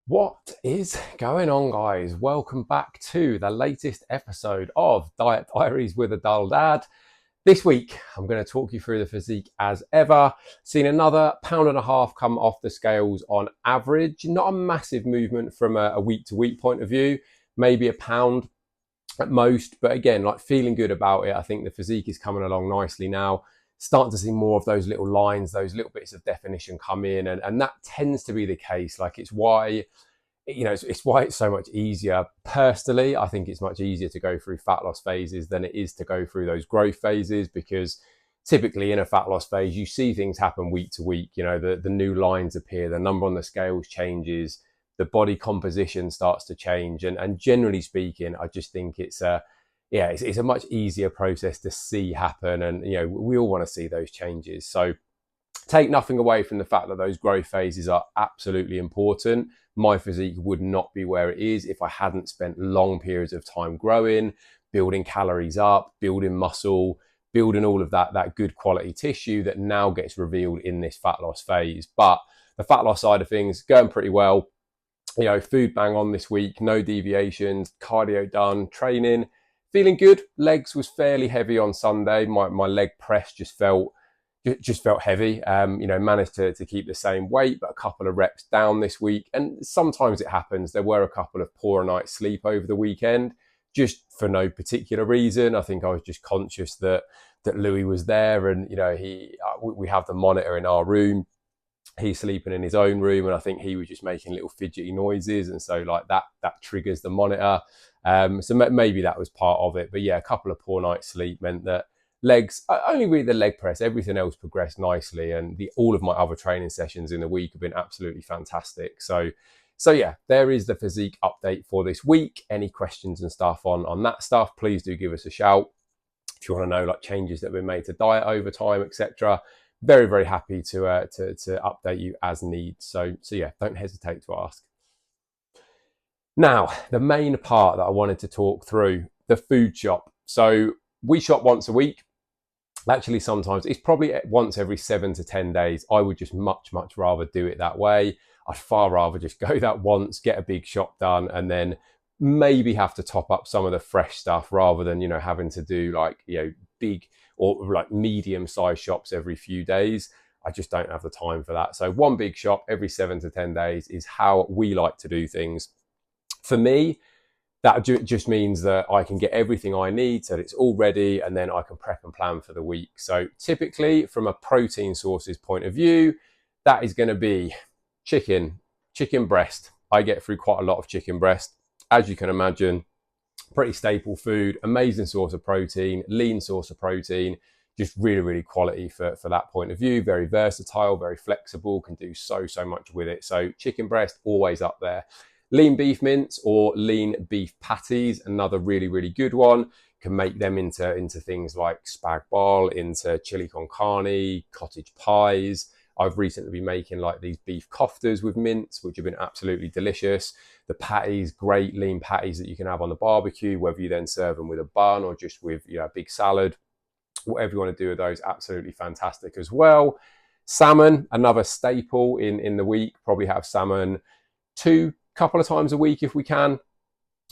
What is going on, guys? Welcome back to the latest episode of Diaries with a Dull Dad. This week, I'm going to talk you through the physique as ever. Seen another pound and a half come off the scales on average. Not a massive movement from a week to week point of view, maybe a pound at most. But again, like feeling good about it. I think the physique is coming along nicely now. Starting to see more of those little lines, those little bits of definition come in. And that tends to be the case. Like it's why it's why it's so much easier. Personally, I think it's much easier to go through fat loss phases than it is to go through those growth phases, because typically in a fat loss phase, you see things happen week to week. The new lines appear, the number on the scales changes, the body composition starts to change. And generally speaking, I just think it's a much easier process to see happen. And, we all want to see those changes. So take nothing away from the fact that those growth phases are absolutely important. My physique would not be where it is if I hadn't spent long periods of time growing, building calories up, building muscle, building all of that good quality tissue that now gets revealed in this fat loss phase. But the fat loss side of things going pretty well. Food bang on this week, no deviations, cardio done, training, feeling good. Legs was fairly heavy on Sunday. My leg press just felt heavy. Managed to keep the same weight, but a couple of reps down this week. And sometimes it happens. There were a couple of poor night's sleep over the weekend, just for no particular reason. I think I was just conscious that Louis was there, and we have the monitor in our room. He's sleeping in his own room, and I think he was just making little fidgety noises, and so like that triggers the monitor. So maybe that was part of it. But yeah, a couple of poor nights sleep meant that legs, only really the leg press, everything else progressed nicely, and all of my other training sessions in the week have been absolutely fantastic. So yeah, there is the physique update for this week. Any questions and stuff on that stuff, please do give us a shout. If you want to know like changes that have been made to diet over time, etc., very, very happy to update you as need. So yeah, don't hesitate to ask. Now, the main part that I wanted to talk through, the food shop. So we shop once a week. Actually, sometimes it's probably once every 7 to 10 days. I would just much rather do it that way. I'd far rather just go that once, get a big shop done, and then maybe have to top up some of the fresh stuff rather than, having to do like, big or like medium sized shops every few days. I just don't have the time for that. So one big shop every 7 to 10 days is how we like to do things. For me, that just means that I can get everything I need so that it's all ready, and then I can prep and plan for the week. So typically from a protein sources point of view, that is going to be chicken breast. I get through quite a lot of chicken breast. As you can imagine, pretty staple food, amazing source of protein, lean source of protein, just really quality for that point of view. Very versatile, very flexible, can do so much with it. So chicken breast, always up there. Lean beef mince or lean beef patties, another really good one. Can make them into things like spag bol, into chili con carne, cottage pies. I've recently been making like these beef koftas with mince, which have been absolutely delicious. The patties, great lean patties that you can have on the barbecue, whether you then serve them with a bun or just with a big salad. Whatever you want to do with those, absolutely fantastic as well. Salmon, another staple in the week. Probably have salmon couple of times a week if we can.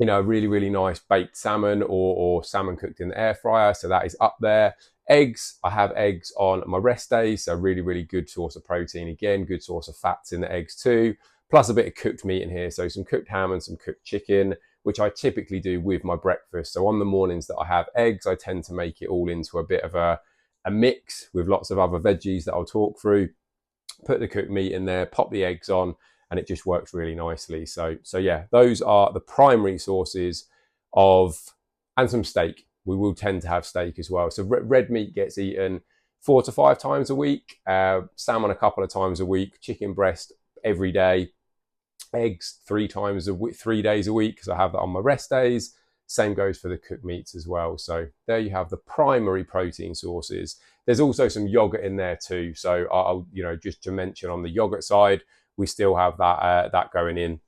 Really nice baked salmon or salmon cooked in the air fryer. So that is up there. Eggs, I have eggs on my rest days. So really good source of protein. Again, good source of fats in the eggs too. Plus a bit of cooked meat in here. So some cooked ham and some cooked chicken, which I typically do with my breakfast. So on the mornings that I have eggs, I tend to make it all into a bit of a mix with lots of other veggies that I'll talk through. Put the cooked meat in there, pop the eggs on, and it just works really nicely. So yeah, those are the primary sources and some steak. We will tend to have steak as well. So red meat gets eaten 4 to 5 times a week, salmon a couple of times a week, chicken breast every day, eggs 3 days a week because I have that on my rest days. Same goes for the cooked meats as well. So there you have the primary protein sources. There's also some yogurt in there too. So I'll just to mention on the yogurt side, we still have that going in.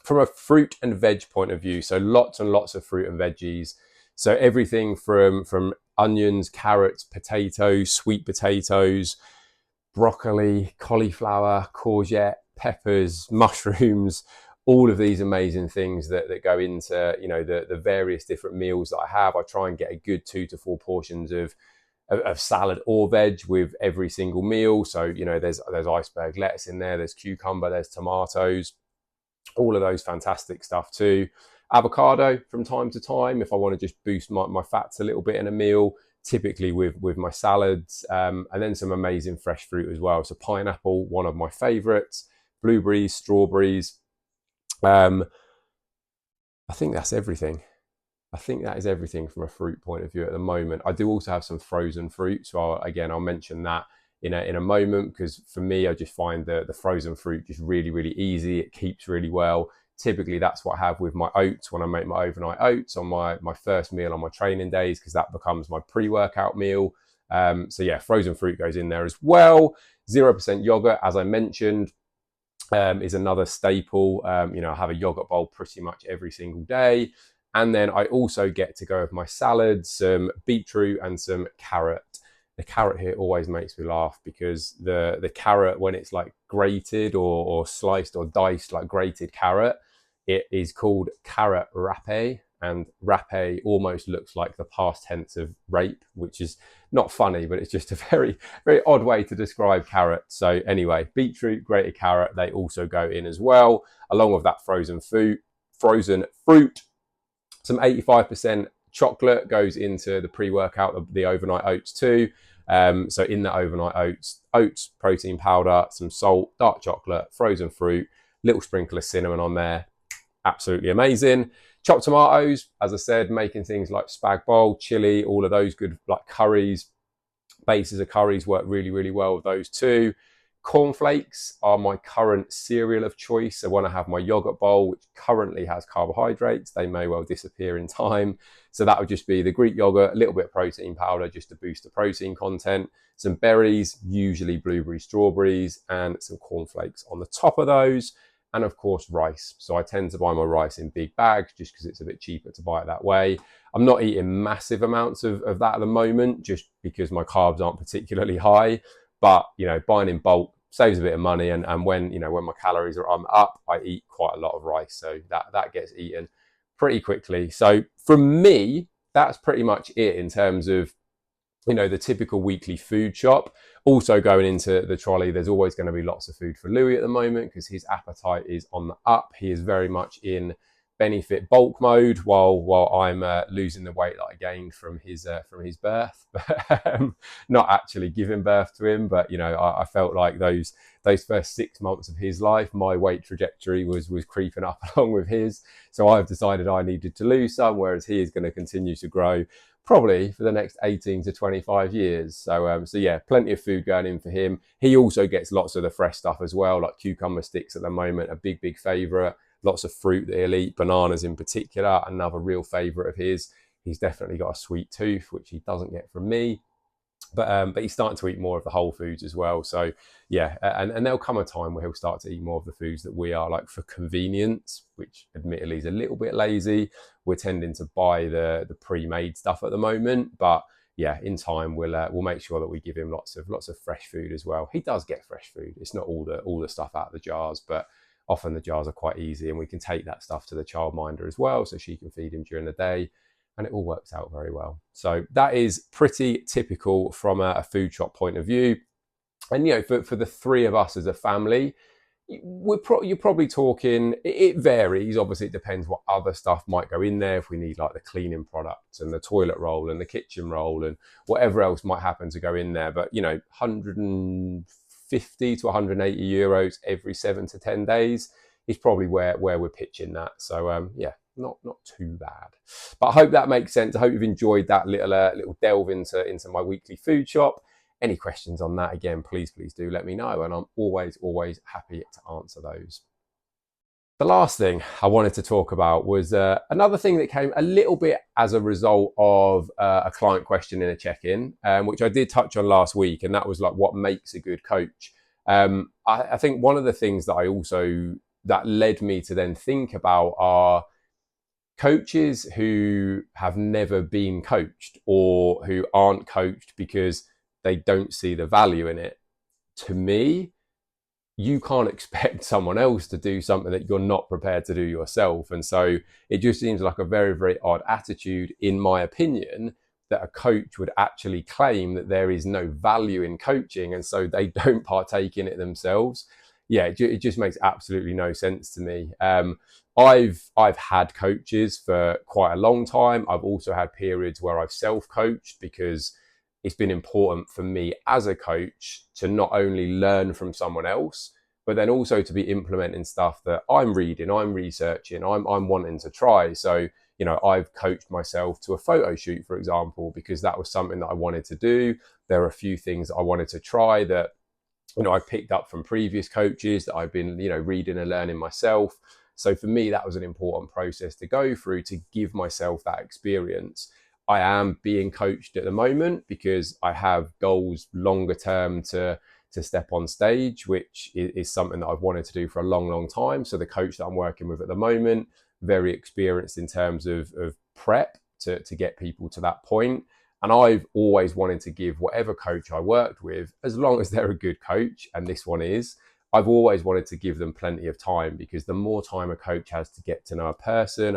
From a fruit and veg point of view, so lots and lots of fruit and veggies. So everything from onions, carrots, potatoes, sweet potatoes, broccoli, cauliflower, courgette, peppers, mushrooms, all of these amazing things that go into, you know, the various different meals that I have. I try and get a good 2 to 4 portions of salad or veg with every single meal. So, you know, there's iceberg lettuce in there, there's cucumber, there's tomatoes, all of those fantastic stuff too. Avocado from time to time if I want to just boost my fats a little bit in a meal, typically with my salads, and then some amazing fresh fruit as well. So pineapple, one of my favorites, blueberries, strawberries. I think that's everything. I think that is everything from a fruit point of view at the moment. I do also have some frozen fruit, so I'll mention that in a moment, because for me, I just find the frozen fruit just really easy. It keeps really well. Typically, that's what I have with my oats when I make my overnight oats on my first meal on my training days, because that becomes my pre-workout meal. So yeah, frozen fruit goes in there as well. 0% yogurt, as I mentioned, is another staple. You know, I have a yogurt bowl pretty much every single day. And then I also get to go with my salad, some beetroot and some carrot. The carrot here always makes me laugh, because the carrot, when it's like grated or sliced or diced like grated carrot, it is called carrot râpé, and râpé almost looks like the past tense of rape, which is not funny, but it's just a very odd way to describe carrot. So anyway, beetroot, grated carrot, they also go in as well, along with that frozen fruit. Some 85% chocolate goes into the pre-workout, the overnight oats too. So in the overnight oats, protein powder, some salt, dark chocolate, frozen fruit, little sprinkle of cinnamon on there. Absolutely amazing. Chopped tomatoes, as I said, making things like spag bol, chili, all of those good like curries, bases of curries work really well with those too. Cornflakes are my current cereal of choice. So when I have my yogurt bowl, which currently has carbohydrates, they may well disappear in time. So that would just be the Greek yogurt, a little bit of protein powder just to boost the protein content, some berries, usually blueberries, strawberries, and some cornflakes on the top of those. And of course, rice. So I tend to buy my rice in big bags just because it's a bit cheaper to buy it that way. I'm not eating massive amounts of that at the moment, just because my carbs aren't particularly high. But, you know, buying in bulk saves a bit of money. And when, you know, when my calories are up, I eat quite a lot of rice. So that gets eaten pretty quickly. So from me, that's pretty much it in terms of, you know, the typical weekly food shop. Also going into the trolley, there's always going to be lots of food for Louis at the moment, because his appetite is on the up. He is very much in benefit bulk mode, while I'm losing the weight that I gained from his birth, not actually giving birth to him. But you know, I felt like those first 6 months of his life, my weight trajectory was creeping up along with his. So I've decided I needed to lose some, whereas he is going to continue to grow probably for the next 18 to 25 years. So yeah, plenty of food going in for him. He also gets lots of the fresh stuff as well, like cucumber sticks at the moment, a big favorite. Lots of fruit that he'll eat, bananas in particular, another real favorite of his. He's definitely got a sweet tooth, which he doesn't get from me. But he's starting to eat more of the whole foods as well. So yeah, and there'll come a time where he'll start to eat more of the foods that we are, like for convenience, which admittedly is a little bit lazy. We're tending to buy the pre-made stuff at the moment, but yeah, in time we'll make sure that we give him lots of fresh food as well. He does get fresh food. It's not all the stuff out of the jars, but often the jars are quite easy, and we can take that stuff to the childminder as well, so she can feed him during the day, and it all works out very well. So that is pretty typical from a food shop point of view. And you know, for the three of us as a family, you're probably talking, it varies. Obviously, it depends what other stuff might go in there. If we need like the cleaning products and the toilet roll and the kitchen roll and whatever else might happen to go in there. But, you know, 150 to 180 euros every 7 to 10 days is probably where we're pitching that. So, yeah, not too bad. But I hope that makes sense. I hope you've enjoyed that little delve into my weekly food shop. Any questions on that, again, please do let me know, and I'm always happy to answer those. The last thing I wanted to talk about was another thing that came a little bit as a result of a client question in a check-in, which I did touch on last week, and that was like, what makes a good coach? I think one of the things that led me to then think about are coaches who have never been coached, or who aren't coached because they don't see the value in it. to me, you can't expect someone else to do something that you're not prepared to do yourself. And so it just seems like a very, very odd attitude, in my opinion, that a coach would actually claim that there is no value in coaching, and so they don't partake in it themselves. Yeah, it just makes absolutely no sense to me. I've had coaches for quite a long time. I've also had periods where I've self-coached, because it's been important for me as a coach to not only learn from someone else, but then also to be implementing stuff that I'm reading, I'm researching, I'm wanting to try. So, you know, I've coached myself to a photo shoot, for example, because that was something that I wanted to do. There are a few things that I wanted to try that, you know, I picked up from previous coaches that I've been, you know, reading and learning myself. So for me, that was an important process to go through to give myself that experience. I am being coached at the moment because I have goals longer term to step on stage, which is something that I've wanted to do for a long, long time. So the coach that I'm working with at the moment, very experienced in terms of prep to get people to that point. And I've always wanted to give whatever coach I worked with, as long as they're a good coach, and this one is, I've always wanted to give them plenty of time, because the more time a coach has to get to know a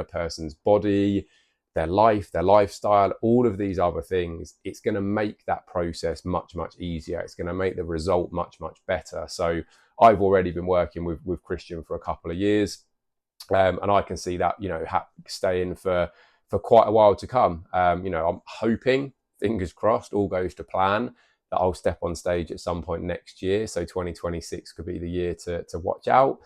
person's body, their life, their lifestyle, all of these other things, it's going to make that process much, much easier. It's going to make the result much, much better. So I've already been working with Christian for a couple of years, and I can see that, you know, staying for quite a while to come. You know, I'm hoping, fingers crossed, all goes to plan, that I'll step on stage at some point next year. So 2026 could be the year to watch out.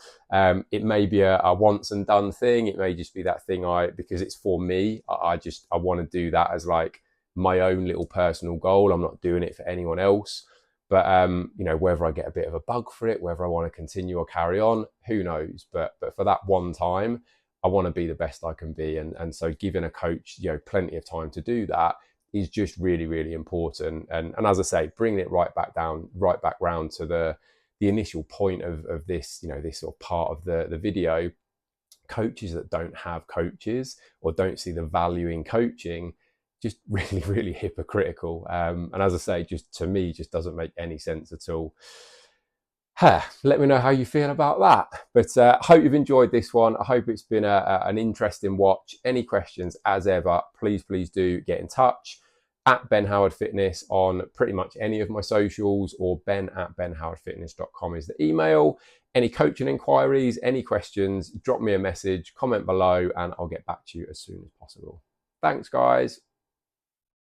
It may be a once and done thing. It may just be that thing because it's for me. I want to do that as like my own little personal goal. I'm not doing it for anyone else. But you know, whether I get a bit of a bug for it, whether I want to continue or carry on, who knows? But for that one time, I want to be the best I can be, and so giving a coach, you know, plenty of time to do that is just really, really important. And as I say, bringing it right back round to the initial point of this, you know, this sort of part of the video. Coaches that don't have coaches or don't see the value in coaching, just really, really hypocritical. And as I say, just to me, just doesn't make any sense at all. Let me know how you feel about that. But I hope you've enjoyed this one. I hope it's been an interesting watch. Any questions, as ever, please do get in touch. At Ben Howard Fitness on pretty much any of my socials, or ben@benhowardfitness.com is the email. Any coaching inquiries, any questions, drop me a message, comment below, and I'll get back to you as soon as possible. Thanks, guys.